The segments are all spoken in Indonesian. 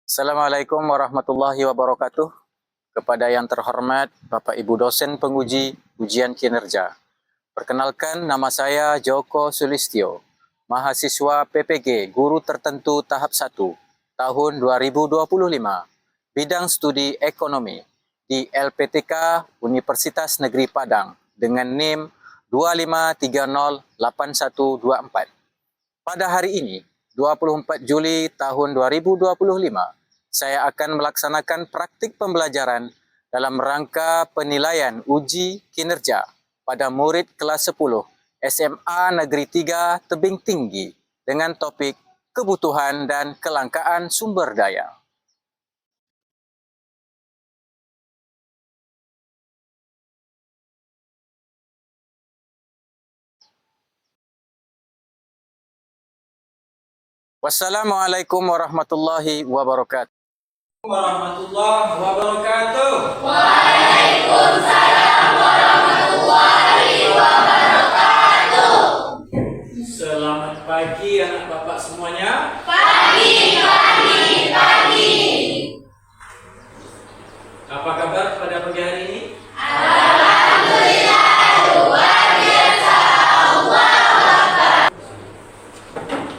Assalamualaikum warahmatullahi wabarakatuh. Kepada yang terhormat Bapak Ibu dosen penguji ujian kinerja. Perkenalkan, nama saya Joko Sulistyo, mahasiswa PPG Guru Tertentu Tahap 1 tahun 2025, bidang studi ekonomi di LPTK Universitas Negeri Padang dengan NIM 25308124. Pada hari ini, 24 Juli tahun 2025, saya akan melaksanakan praktik pembelajaran dalam rangka penilaian uji kinerja pada murid kelas 10 SMA Negeri 3 Tebing Tinggi dengan topik kebutuhan dan kelangkaan sumber daya. Wassalamualaikum warahmatullahi wabarakatuh. Warahmatullahi wabarakatuh. Waalaikumsalam warahmatullahi wabarakatuh. Selamat pagi anak bapak semuanya. Pagi. Apa kabar pada pagi hari ini? Alhamdulillah, luar biasa. Allahu Akbar.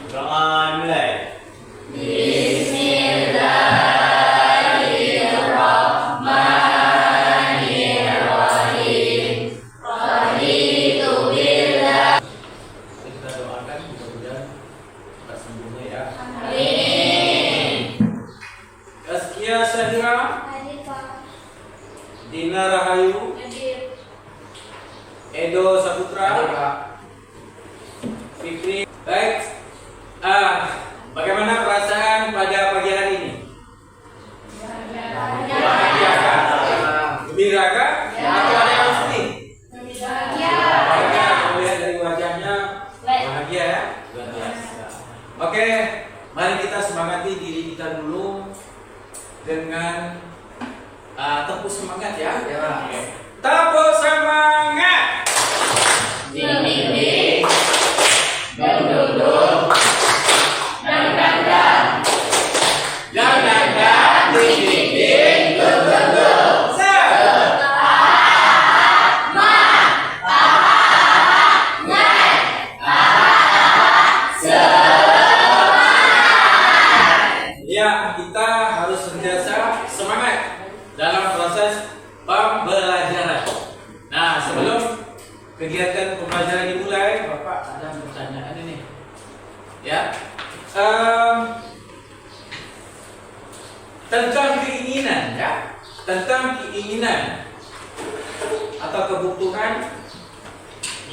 Doa mulai. Kita doakan mudah-mudahan cepat sembuhnya ya. Amin. Askia Sahira, Hadir Pak. Dina Rahayu, Hadir. Edo Saputra, Fikri. Baik. Bagaimana perasaan pada pagi hari ini? Bahagia kah? Gembira kah? Atau ada yang sedih? Bahagia. Bahagia, kalau lihat dari wajahnya bahagia ya. Luar biasa. Oke, mari kita semangati diri kita dulu dengan tepuk semangat ya. Oke. Tepuk semangat. Ding ding ding. Dum dum dum. Dang dang dang. Dan ding ding ding. Dum dum dum. Ya, kita harus senantiasa semangat dalam proses pembelajaran. Nah, sebelum kegiatan pembelajaran dimulai, Bapak ada pertanyaan ini. Ya, tentang keinginan, ya, tentang keinginan atau kebutuhan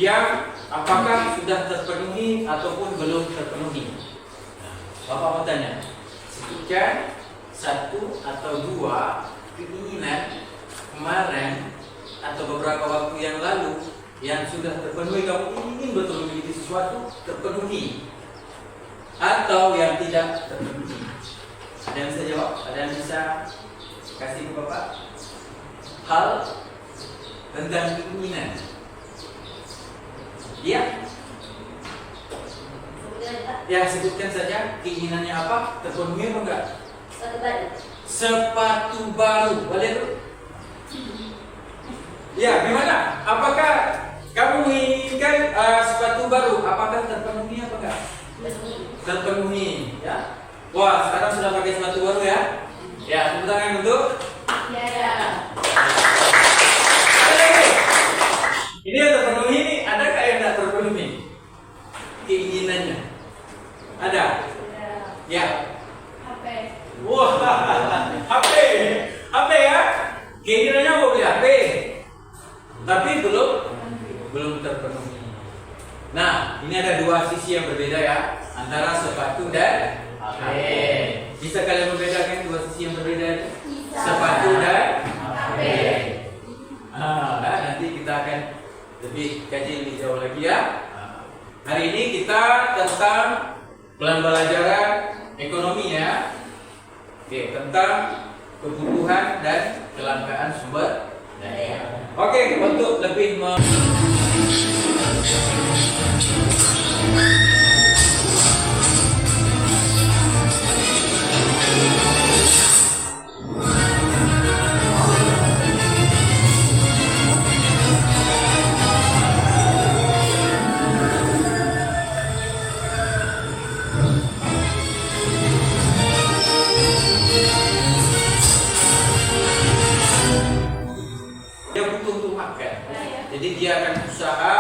yang apakah sudah terpenuhi ataupun belum terpenuhi. Bapak mau tanya, sebutkan satu atau dua keinginan kemarin atau beberapa waktu yang lalu yang sudah terpenuhi, kamu ingin betul memiliki sesuatu terpenuhi, atau yang tidak terpenuhi. Ada yang bisa jawab? Ada yang bisa kasih ke Bapak? Hal tentang keinginan. Ya, ya sebutkan saja keinginannya apa, terpenuhi apa enggak? Sepatu baru, boleh tuh? Ya, gimana? Apakah kamu menginginkan sepatu baru? Apakah terpenuhi apa enggak? Terpenuhi, ya. Wah, sekarang sudah pakai sepatu baru ya? Ya, tepuk tangan untuk. Ya. Ada lagi? Ini yang terpenuhi nih, adakah yang tidak terpenuhi? Keinginannya. Ada? Ya. HP. Wah, HP ya? Keinginannya mau beli HP, tapi belum terpenuhi. Nah, ini ada dua sisi yang berbeda ya, antara sepatu dan HP. Bisa kalian membedakan dua sisi yang berbeda ini? Bisa. Sepatu dan HP. Nanti kita akan lebih kaji lebih jauh lagi ya. Hari ini kita tentang pembelajaran ekonomi ya. Oke, tentang kebutuhan dan kelangkaan sumber daya. Oke, untuk lebih Jadi dia akan usaha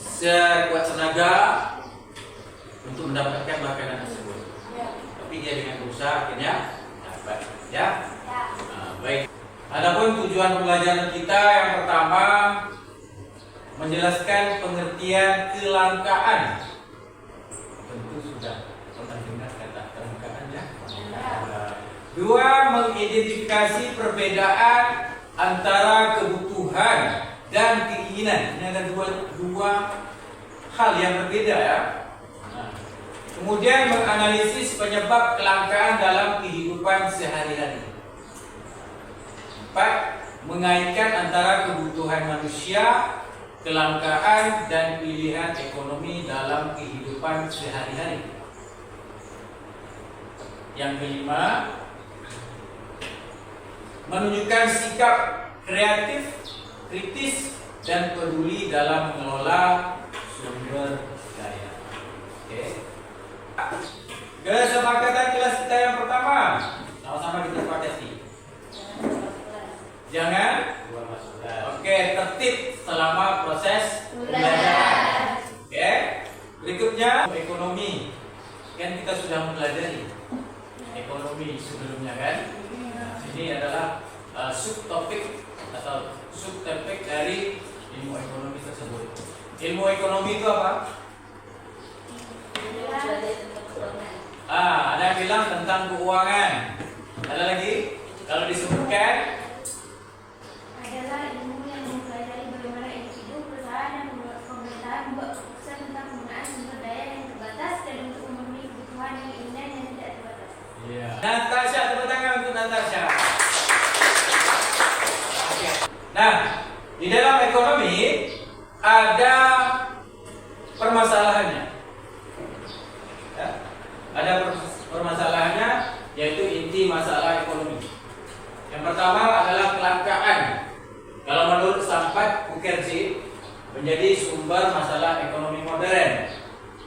sekuat tenaga untuk mendapatkan makanan tersebut. Tapi dia dengan usaha akhirnya dapat, ya. Baik. Adapun tujuan pembelajaran kita yang pertama menjelaskan pengertian kelangkaan. Tentu sudah pernah dengar kata kelangkaan, ya. Dua, mengidentifikasi perbedaan antara kebutuhan dan keinginan. Ini ada dua hal yang berbeda, ya. Kemudian menganalisis penyebab kelangkaan dalam kehidupan sehari-hari. 4. Mengaitkan antara kebutuhan manusia, kelangkaan, dan pilihan ekonomi dalam kehidupan sehari-hari. Yang kelima, menunjukkan sikap kreatif, kritis, dan peduli dalam mengelola sumber daya. Oke. Kesepakatan kelas kita yang pertama, sama-sama kita sepakati. Jangan oke, tertib selama proses pembelajaran. Oke. Berikutnya ekonomi. Kan kita sudah mempelajari ekonomi sebelumnya, kan? Ini adalah subtopik atau subtopik dari ilmu ekonomi tersebut. Ilmu ekonomi itu apa? Ada yang bilang tentang keuangan. Ada lagi? Kalau disebutkan adalah ilmu yang mempelajari bagaimana individu, perusahaan, dan pemerintahan membuat keputusan tentang penggunaan sumber daya yang terbatas dan untuk memenuhi kebutuhan yang indah dan tidak terbatas. iya. Natasha, tepuk tangan untuk Natasha. Oke. Nah, di dalam ekonomi ada permasalahannya. Ya, ada permasalahannya, yaitu inti masalah ekonomi. Yang pertama adalah kelangkaan. Kalau menurut Sampat Mukherjee, menjadi sumber masalah ekonomi modern,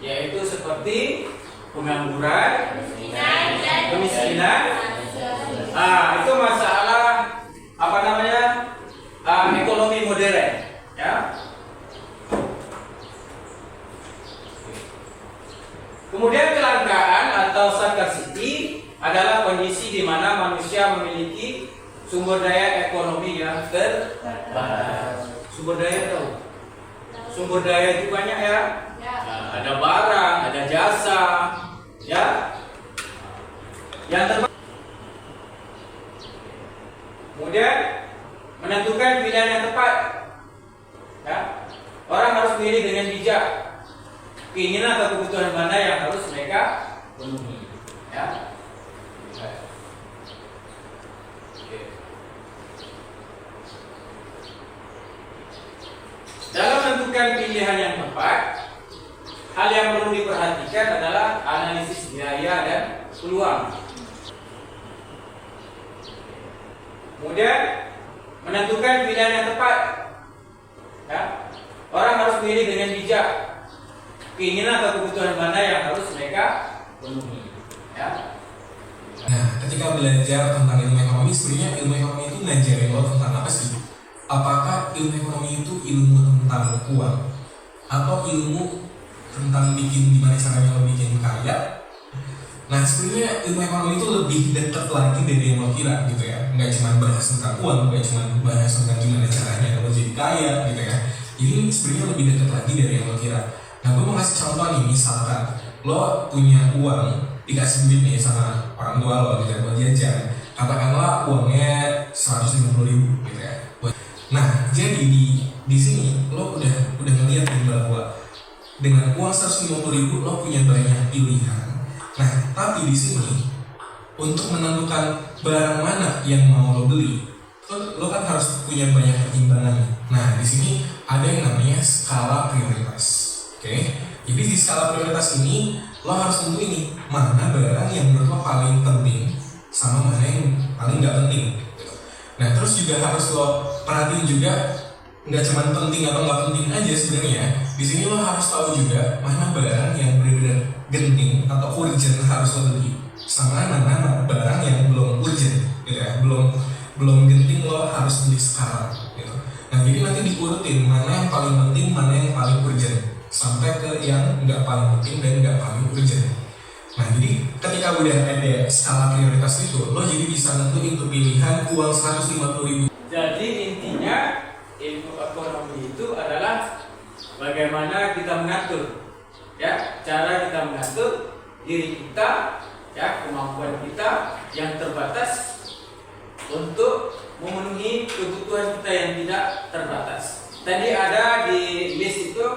yaitu seperti pengangguran, kemiskinan. Itu masalah apa namanya? Ekonomi modern, ya. Kemudian kelangkaan atau scarcity adalah kondisi di mana manusia memiliki sumber daya ekonomi yang terbatas. Sumber daya tahu? Sumber daya itu banyak, ya. Ada barang, ada jasa, ya. Yang terbatas. Kemudian menentukan pilihan yang tepat, ya. Orang harus memilih dengan bijak keinginan atau kebutuhan mana yang harus mereka penuhi, ya. Dalam menentukan pilihan yang tepat, hal yang perlu diperhatikan adalah analisis biaya dan peluang. Kemudian menentukan pilihan yang tepat, ya. Orang harus memilih dengan bijak keinginan atau kebutuhan mana yang harus mereka penuhi, ya. Nah, ketika belajar tentang ilmu ekonomi, sebenarnya ilmu ekonomi itu ngajarin lo tentang apa sih? Apakah ilmu ekonomi itu ilmu tentang uang atau ilmu tentang bikin gimana caranya lo bikin kaya? Nah, sebenarnya ilmu ekonomi itu lebih dekat lagi dari yang lo kira, gitu ya. Nggak cuma bahas tentang uang, nggak cuma bahas tentang gimana caranya lo jadi kaya, gitu ya. Ini sebenarnya lebih dekat lagi dari yang lo kira. Nah, gue mau kasih contoh nih, misalkan lo punya uang, dikasih duit nih sama orang tua lo, gitu ya, buat jajan. Katakanlah uangnya 150.000, gitu ya. Nah, jadi di sini lo udah ngeliat nih bahwa dengan uang 150.000 lo punya banyak pilihan. Nah, tapi di sini untuk menentukan barang mana yang mau lo beli, lo kan harus punya banyak pertimbangan. Nah, di sini ada yang namanya skala prioritas. Oke? Jadi di skala prioritas ini lo harus tentuin nih mana barang yang menurut lo paling penting sama mana yang paling nggak penting. Nah, terus juga harus lo perhatiin juga nggak cuma penting atau nggak penting aja sebenarnya. Di sini lo harus tahu juga mana barang yang benar-benar genting atau urgent harus lo beli, sama mana barang yang belum urgent, gitu ya, belum genting lo harus beli sekarang, gitu. Nah, Nah, jadi nanti diurutin mana yang paling penting, mana yang paling urgent, sampai ke yang nggak paling penting dan nggak paling urgent. Nah, jadi ketika udah ada skala prioritas itu, lo jadi bisa nentuin tuh pilihan uang 150.000. Jadi intinya ilmu ekonomi itu adalah bagaimana kita mengatur, ya, cara kita mengatur diri kita, ya, kemampuan kita yang terbatas untuk memenuhi kebutuhan kita yang tidak terbatas. Tadi ada di list itu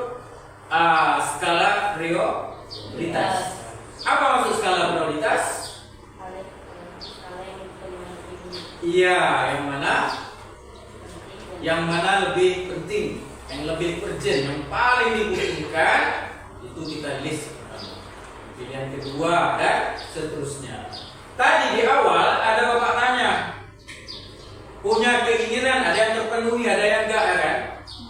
skala prioritas. Apa maksud skala prioritas? Iya, yang mana lebih penting, yang lebih urgent, yang paling dibutuhkan itu kita list. Pilihan kedua dan seterusnya. Tadi di awal ada bapak tanya, punya keinginan, ada yang terpenuhi, ada yang enggak, ya kan?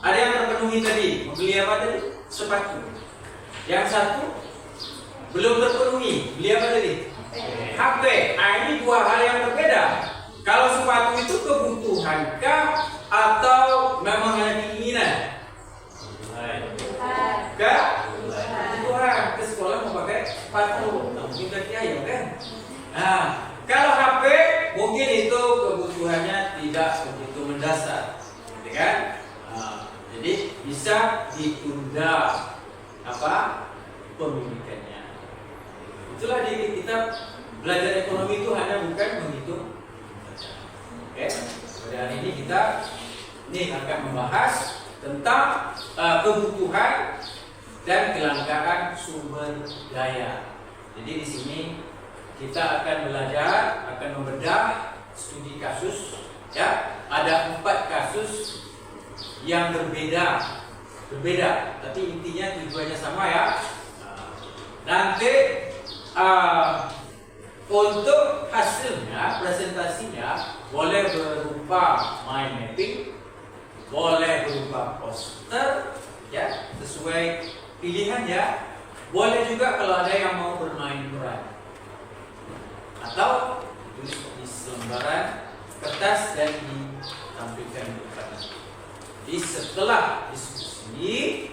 Ada yang terpenuhi tadi, membeli apa tadi? Sepatu. Yang satu belum terpenuhi, beli apa tadi? HP. Nah, ini dua hal yang berbeda. Kalau sepatu itu kebutuhankah atau memang hanya keinginan? Kebutuhan. Ke sekolah mau pakai sepatu, mungkin kaki ayam kan? Nah, kalau HP mungkin itu kebutuhannya tidak begitu mendasar, gitu kan? Jadi bisa ditunda pemilikannya. Itulah kita belajar ekonomi itu hanya bukan menghitung. Oke, pada hari ini kita akan membahas tentang kebutuhan dan kelangkaan sumber daya. Jadi di sini kita akan belajar, akan membedah studi kasus, ya. Ada 4 kasus yang berbeda, tapi intinya tujuannya sama, ya. Nanti untuk hasilnya, presentasinya boleh berupa mind mapping, boleh berupa poster, ya, sesuai pilihan, ya. Boleh juga kalau ada yang mau bermain peran, atau tulis di selembaran kertas dan ditampilkan di depan. Jadi setelah diskusi,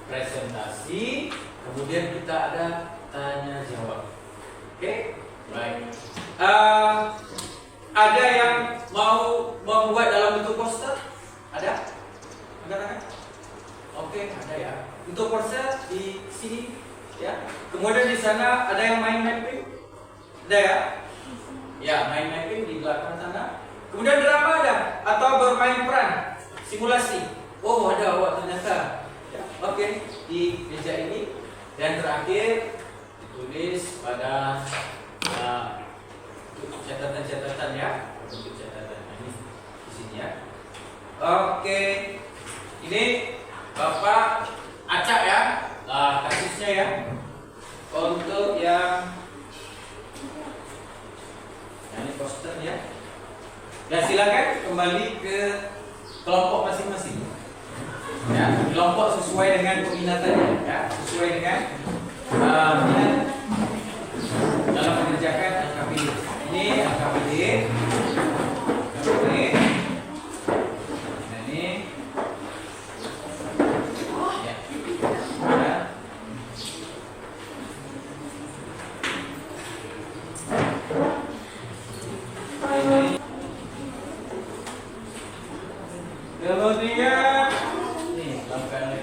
presentasi, kemudian kita ada tanya jawab. Oke, baik. Ada yang mau membuat dalam bentuk poster? Ada? Ada? Oke, ada, ya. Untuk poster di sini, ya. Kemudian di sana ada yang main mapping? Ada, ya? Ya, main mapping di belakang sana. Kemudian drama ada? Atau bermain peran? Simulasi? Oh, ada, ternyata. Ya, oke, di meja ini. Dan terakhir ditulis pada catatan-catatan, ya. Bentuk catatan ini di sini, ya. Oke, ini Bapak acak, ya, kasusnya, ya. Untuk yang ini poster, ya. Dan silakan kembali ke kelompok masing-masing, ya. Kelompok sesuai dengan peminatannya, ya. Sesuai dengan minat dalam mengerjakan LKPD. Ini LKPD, ini, ya. Kemudian nih langkahnya.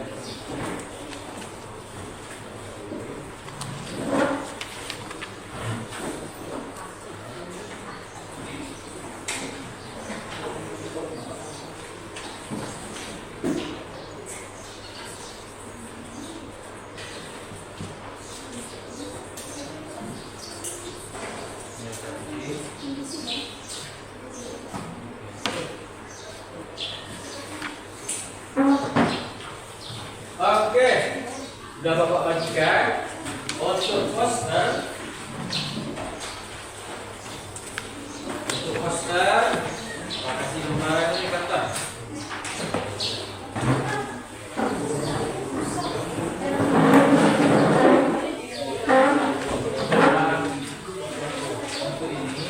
Oke, sudah Bapak bagikan untuk poster. Untuk poster, Bapak kasih lembaran ini kata. Untuk ini,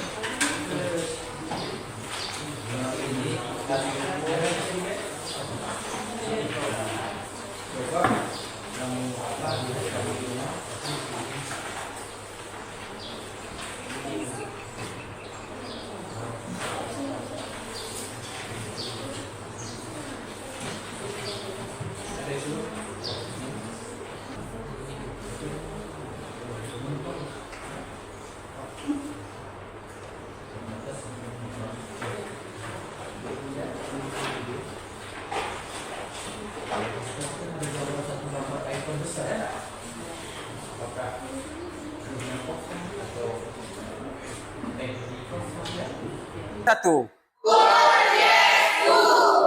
Satu.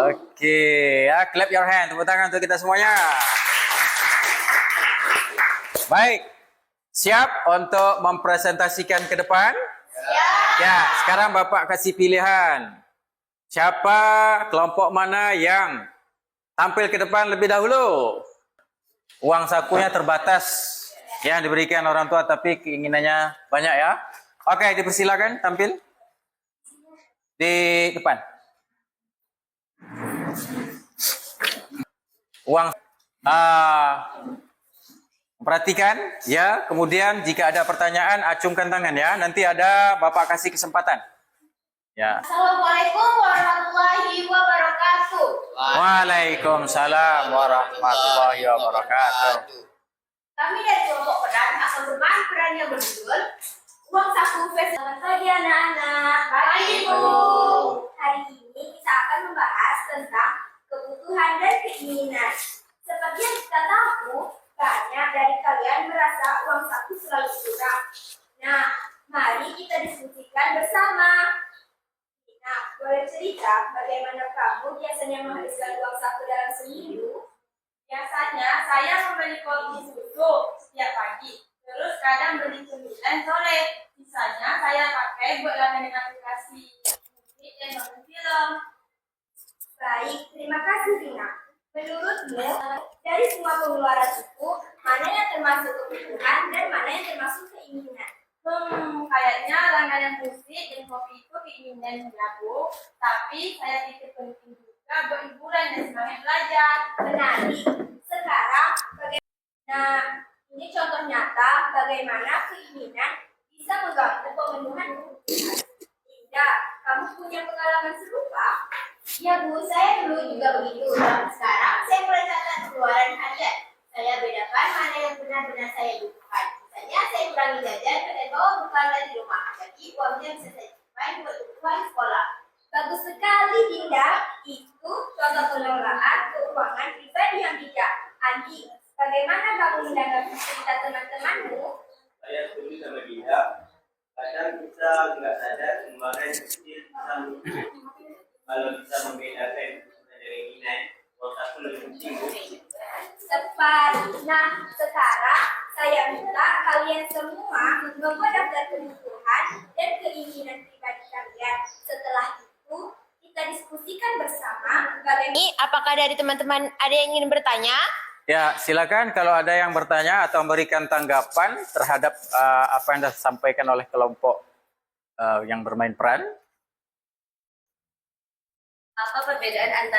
Okey, ya, clap your hand. Tepuk tangan untuk kita semuanya. Baik. Siap untuk mempresentasikan ke depan? Ya, sekarang Bapak kasih pilihan. Siapa, kelompok mana yang tampil ke depan lebih dahulu? Uang sakunya terbatas yang diberikan orang tua, tapi keinginannya banyak ya. Oke, dipersilakan tampil di depan. Uang perhatikan ya, kemudian jika ada pertanyaan acungkan tangan ya. Nanti ada Bapak kasih kesempatan. Ya. Assalamualaikum warahmatullahi wabarakatuh. Waalaikumsalam warahmatullahi wabarakatuh. Kami dari kelompok peran akan bermain peran yang berjudul Uang Saku Fest. Selamat pagi anak-anak. Pagi Bu. Hari ini kita akan membahas tentang kebutuhan dan keinginan. Seperti yang kita tahu, banyak dari kalian merasa uang saku selalu kurang. Nah, mari kita diskusikan bersama. Nah, boleh cerita bagaimana kamu biasanya menghabiskan uang saku dalam seminggu? Biasanya saya membeli kopi susu setiap pagi, terus kadang beli cemilan sore. Sisanya saya pakai buat langganan aplikasi musik dan nonton film. Baik, terima kasih Rina. Menurutmu, dari semua pengeluaran itu, mana yang termasuk kebutuhan dan mana yang termasuk keinginan? Kayaknya langganan musik dan kopi itu keinginan Bu, tapi saya pikir penting juga buat hiburan dan semangat belajar. Menarik. Sekarang, nah, ini contoh nyata bagaimana keinginan bisa mengganggu pemenuhan kebutuhan. Tidak, kamu punya pengalaman serupa? Ya Bu, saya dulu juga begitu. Dan sekarang saya mulai catat pengeluaran harian. Saya bedakan mana yang benar-benar saya butuhkan. Misalnya saya kurangi jajan dan bawa bekal di rumah. Jadi uangnya bisa saya simpan buat kebutuhan sekolah. Bagus sekali Dinda. Itu contoh pengelolaan keuangan pribadi yang bijak. Andi, bagaimana kamu menanggapi cerita teman-temanmu? Saya setuju sama Dinda. Kadang kita nggak sadar kemarin kecil bisa kalau bisa membedakan kebutuhan dari keinginan, uang saku lebih penting. Tepat. Nah, sekarang saya minta kalian semua membuat daftar kebutuhan dan keinginan pribadi kalian. Setelah itu, kita diskusikan bersama bagaimana. Ini apakah dari teman-teman ada yang ingin bertanya? Ya, silakan kalau ada yang bertanya atau memberikan tanggapan terhadap apa yang disampaikan oleh kelompok yang bermain peran. Apa perbedaan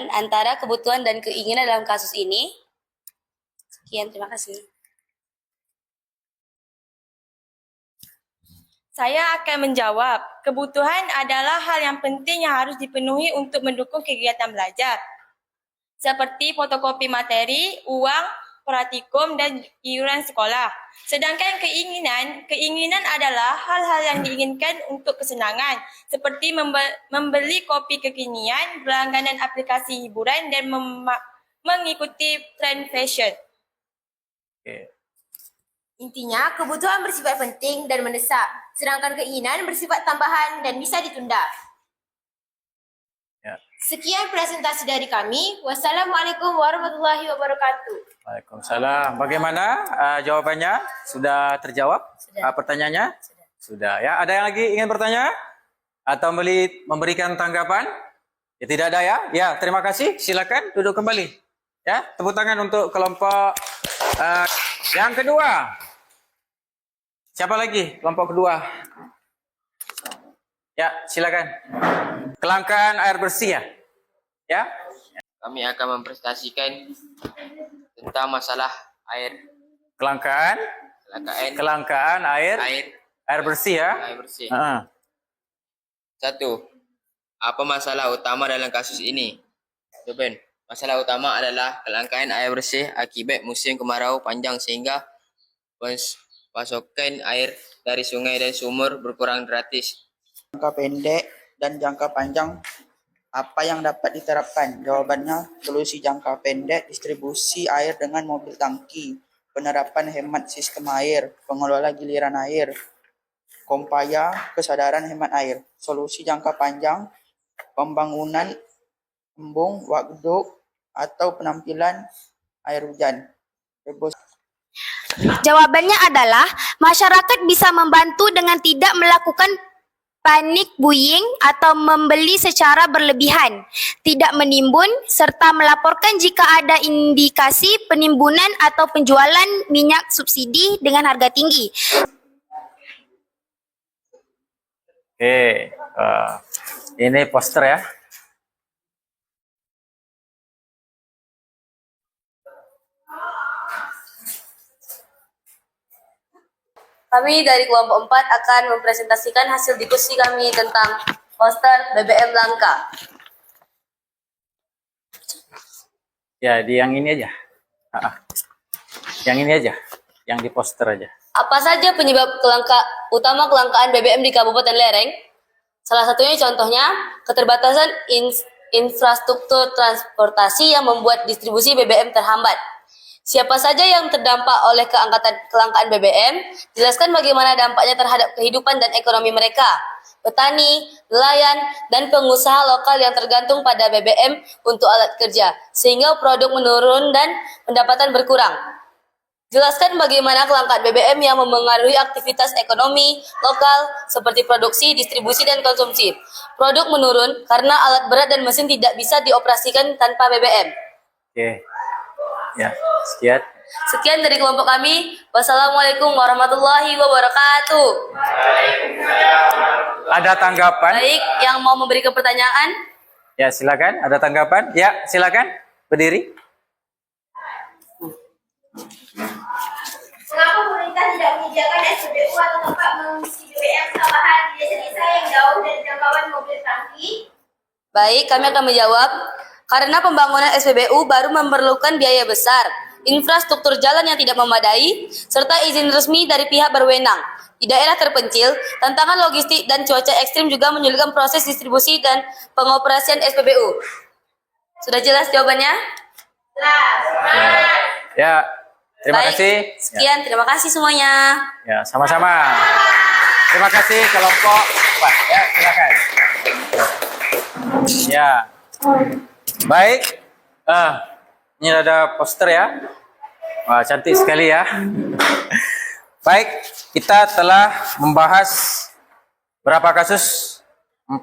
antara kebutuhan dan keinginan dalam kasus ini? Sekian, terima kasih. Saya akan menjawab. Kebutuhan adalah hal yang penting yang harus dipenuhi untuk mendukung kegiatan belajar. Seperti fotokopi materi, uang, praktikum, dan iuran sekolah. Sedangkan keinginan adalah hal-hal yang diinginkan untuk kesenangan, seperti membeli kopi kekinian, berlangganan aplikasi hiburan, dan mengikuti tren fashion. Okay. Intinya, kebutuhan bersifat penting dan mendesak, sedangkan keinginan bersifat tambahan dan bisa ditunda. Ya. Sekian presentasi dari kami. Wassalamualaikum warahmatullahi wabarakatuh. Waalaikumsalam. Bagaimana jawabannya? Sudah terjawab? Sudah. Pertanyaannya? Sudah. Ya, ada yang lagi ingin bertanya atau memberikan tanggapan? Ya, tidak ada ya? Ya, terima kasih. Silakan duduk kembali. Ya, tepuk tangan untuk kelompok yang kedua. Siapa lagi? Kelompok kedua. Ya, silakan. Kelangkaan air bersih ya? Ya? Kami akan mempresentasikan tentang masalah air. Kelangkaan air bersih ya? Air bersih. Uh-huh. 1. Apa masalah utama dalam kasus ini? Jawaban. Masalah utama adalah kelangkaan air bersih akibat musim kemarau panjang sehingga pasokan air dari sungai dan sumur berkurang drastis. Jangka pendek dan jangka panjang, apa yang dapat diterapkan? Jawabannya, solusi jangka pendek, distribusi air dengan mobil tangki, penerapan hemat sistem air, pengelola giliran air, Kompaya, kesadaran hemat air. Solusi jangka panjang, pembangunan embung, waduk, atau penampilan air hujan. Jawabannya adalah masyarakat bisa membantu dengan tidak melakukan panic buying atau membeli secara berlebihan, tidak menimbun, serta melaporkan jika ada indikasi penimbunan atau penjualan minyak subsidi dengan harga tinggi. Oke, ini poster ya. Kami dari kelompok 4 akan mempresentasikan hasil diskusi kami tentang poster BBM langka. Ya, di yang ini aja. Yang ini aja, yang di poster aja. Apa saja penyebab utama kelangkaan BBM di Kabupaten Lereng? Salah satunya contohnya keterbatasan infrastruktur transportasi yang membuat distribusi BBM terhambat. Siapa saja yang terdampak oleh kelangkaan BBM? Jelaskan bagaimana dampaknya terhadap kehidupan dan ekonomi mereka. Petani, nelayan, dan pengusaha lokal yang tergantung pada BBM untuk alat kerja, sehingga produk menurun dan pendapatan berkurang. Jelaskan bagaimana kelangkaan BBM yang memengaruhi aktivitas ekonomi lokal seperti produksi, distribusi, dan konsumsi. Produk menurun karena alat berat dan mesin tidak bisa dioperasikan tanpa BBM. Oke. Ya, sekian. Sekian dari kelompok kami. Wassalamualaikum warahmatullahi wabarakatuh. Ada tanggapan? Baik, yang mau memberikan pertanyaan? Ya, silakan. Ada tanggapan? Ya, silakan. Berdiri. Mengapa pemerintah tidak menyediakan SPBU atau tempat mengisi BBM tambahan di desa-desa yang jauh dari jangkauan mobil tangki? Baik, kami akan menjawab. Karena pembangunan SPBU baru memerlukan biaya besar, infrastruktur jalan yang tidak memadai, serta izin resmi dari pihak berwenang. Di daerah terpencil, tantangan logistik dan cuaca ekstrim juga menyulitkan proses distribusi dan pengoperasian SPBU. Sudah jelas jawabannya? Ya, terima Baik, kasih. sekian, terima kasih semuanya. Ya, sama-sama. Terima kasih kelompok 4. Ya, silakan. Ya. Baik. Ini ada poster ya. Wah, cantik sekali ya. Baik, kita telah membahas berapa kasus? 4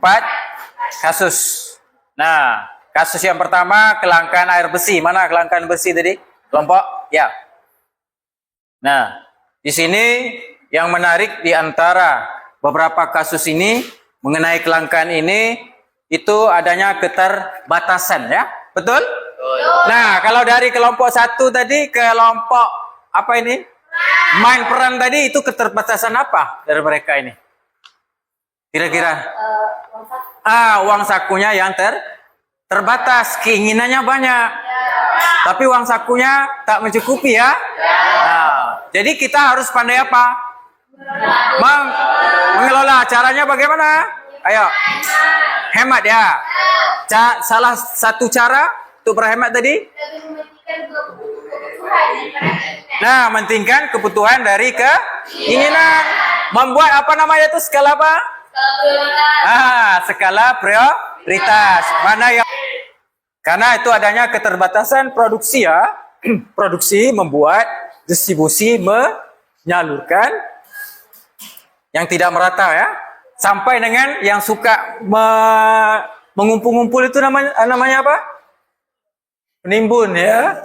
kasus. Nah, kasus yang pertama kelangkaan air bersih. Mana kelangkaan bersih tadi? Kelompok? Ya. Nah, di sini yang menarik di antara beberapa kasus ini mengenai kelangkaan ini itu adanya keterbatasan ya. Betul? Nah, kalau dari kelompok 1 tadi kelompok apa ini? Main peran tadi itu keterbatasan apa dari mereka ini? Kira-kira? Uang sakunya yang terbatas, keinginannya banyak. Tapi uang sakunya tak mencukupi ya. Nah, jadi kita harus pandai apa? Mengelola. Caranya bagaimana? Ayo. Hemat ya. Salah satu cara untuk berhemat tadi? Nah, mementingkan kebutuhan dari keinginan. Membuat apa namanya itu skala apa? Skala prioritas. Mana yang karena itu adanya keterbatasan produksi ya. Produksi membuat distribusi menyalurkan yang tidak merata ya. Sampai dengan yang suka mengumpul-ngumpul itu namanya apa? Penimbun ya.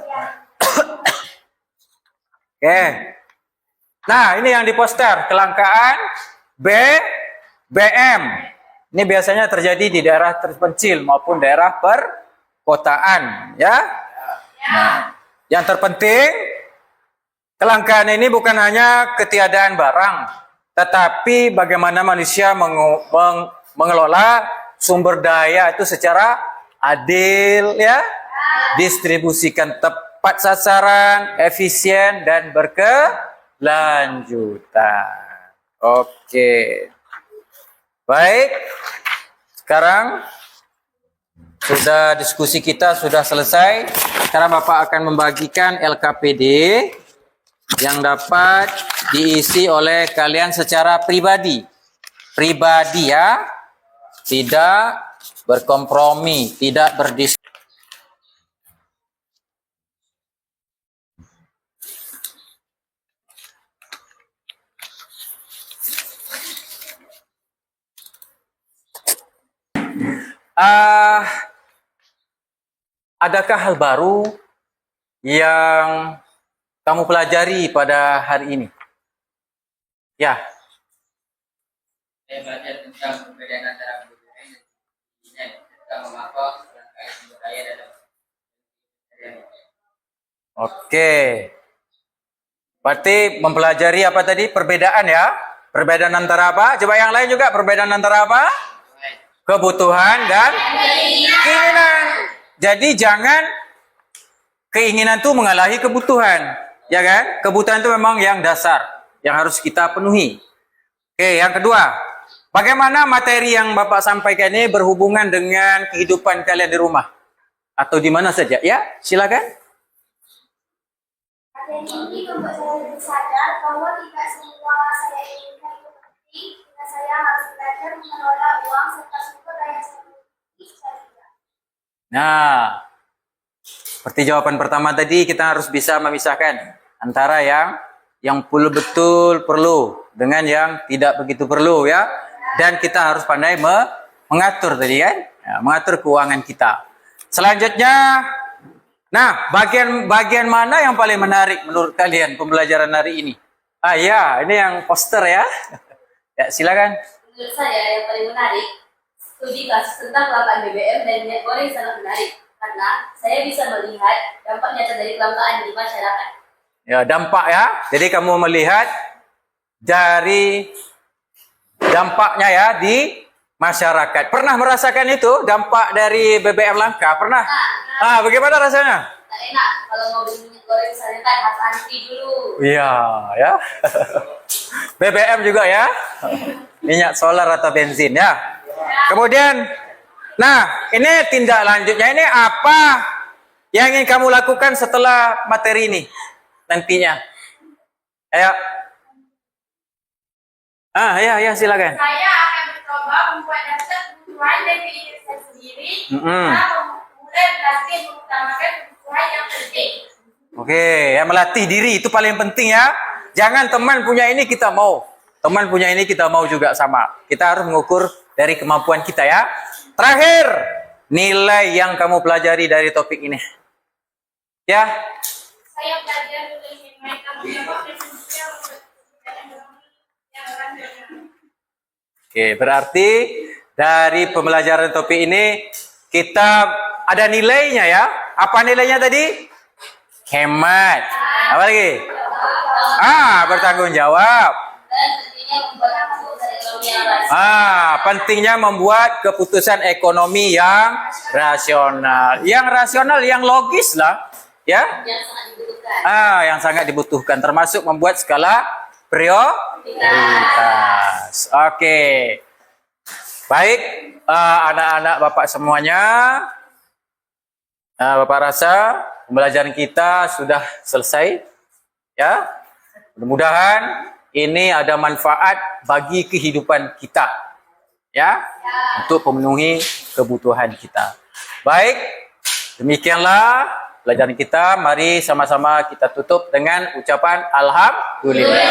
Oke. Nah, ini yang di poster kelangkaan BBM. Ini biasanya terjadi di daerah terpencil maupun daerah perkotaan ya. Nah, yang terpenting kelangkaan ini bukan hanya ketiadaan barang, tetapi bagaimana manusia mengelola sumber daya itu secara adil ya, distribusikan tepat sasaran, efisien dan berkelanjutan. Oke. Baik. Sekarang sudah diskusi kita sudah selesai. Sekarang Bapak akan membagikan LKPD yang dapat diisi oleh kalian secara pribadi. Pribadi ya. Tidak berkompromi, tidak berdiskusi. Adakah hal baru yang kamu pelajari pada hari ini? Ya. Saya belajar tentang perbedaan antara kebutuhan dan keinginan serta mengapa kelangkaan sumber daya dalam keseharian. Oke. Berarti mempelajari apa tadi? Perbedaan ya? Perbedaan antara apa? Coba yang lain juga, perbedaan antara apa? Kebutuhan dan keinginan. Jadi jangan keinginan itu mengalahi kebutuhan, ya kan? Kebutuhan itu memang yang dasar, yang harus kita penuhi. Oke, yang kedua, bagaimana materi yang Bapak sampaikan ini berhubungan dengan kehidupan kalian di rumah atau di mana saja? Ya, silakan. Materi ini membuat saya lebih sadar bahwa tidak semua saya inginkan itu penting, dan saya harus belajar mengelola uang serta sumber daya saya. Nah, seperti jawaban pertama tadi, kita harus bisa memisahkan antara yang betul perlu dengan yang tidak begitu perlu ya. Dan kita harus pandai mengatur tadi kan, ya, mengatur keuangan kita. Selanjutnya, nah bagian mana yang paling menarik menurut kalian pembelajaran hari ini? Ya, ini yang poster ya. Ya, silakan. Menurut saya yang paling menarik, studi kasus tentang kelangkaan BBM dan minyak goreng sangat menarik karena saya bisa melihat dampak nyata dari kelangkaan di masyarakat. Ya, dampak ya. Jadi kamu melihat dari dampaknya ya di masyarakat. Pernah merasakan itu dampak dari BBM langka? Pernah? Bagaimana rasanya? Tak enak kalau mau beli minyak goreng misalnya kan harus antri dulu. Iya, ya. BBM juga ya. Minyak solar atau bensin ya. Kemudian, nah ini tindak lanjutnya, ini apa yang ingin kamu lakukan setelah materi ini nantinya? Ayo. Ya silakan. Saya akan mencoba membuat daftar kebutuhan dan keinginan saya sendiri, karena mulai berlatih mengutamakan kebutuhan yang penting. Oke, ya melatih diri itu paling penting ya. Jangan teman punya ini kita mau, teman punya ini kita mau juga sama. Kita harus mengukur dari kemampuan kita ya. Terakhir, nilai yang kamu pelajari dari topik ini. Ya. Saya belajar dari mereka menjawab dan Oke, berarti dari pembelajaran topik ini kita ada nilainya ya. Apa nilainya tadi? Hemat. Apa lagi? Bertanggung jawab. Pentingnya membuat keputusan ekonomi yang rasional. Yang rasional, yang logis lah. Ya? Yang sangat dibutuhkan. Yang sangat dibutuhkan. Termasuk membuat skala prioritas. Oke. Baik, anak-anak Bapak semuanya. Bapak rasa pembelajaran kita sudah selesai. Ya. Mudah-mudahan ini ada manfaat bagi kehidupan kita. Ya. Untuk memenuhi kebutuhan kita. Baik, demikianlah pelajaran kita. Mari sama-sama kita tutup dengan ucapan alhamdulillah.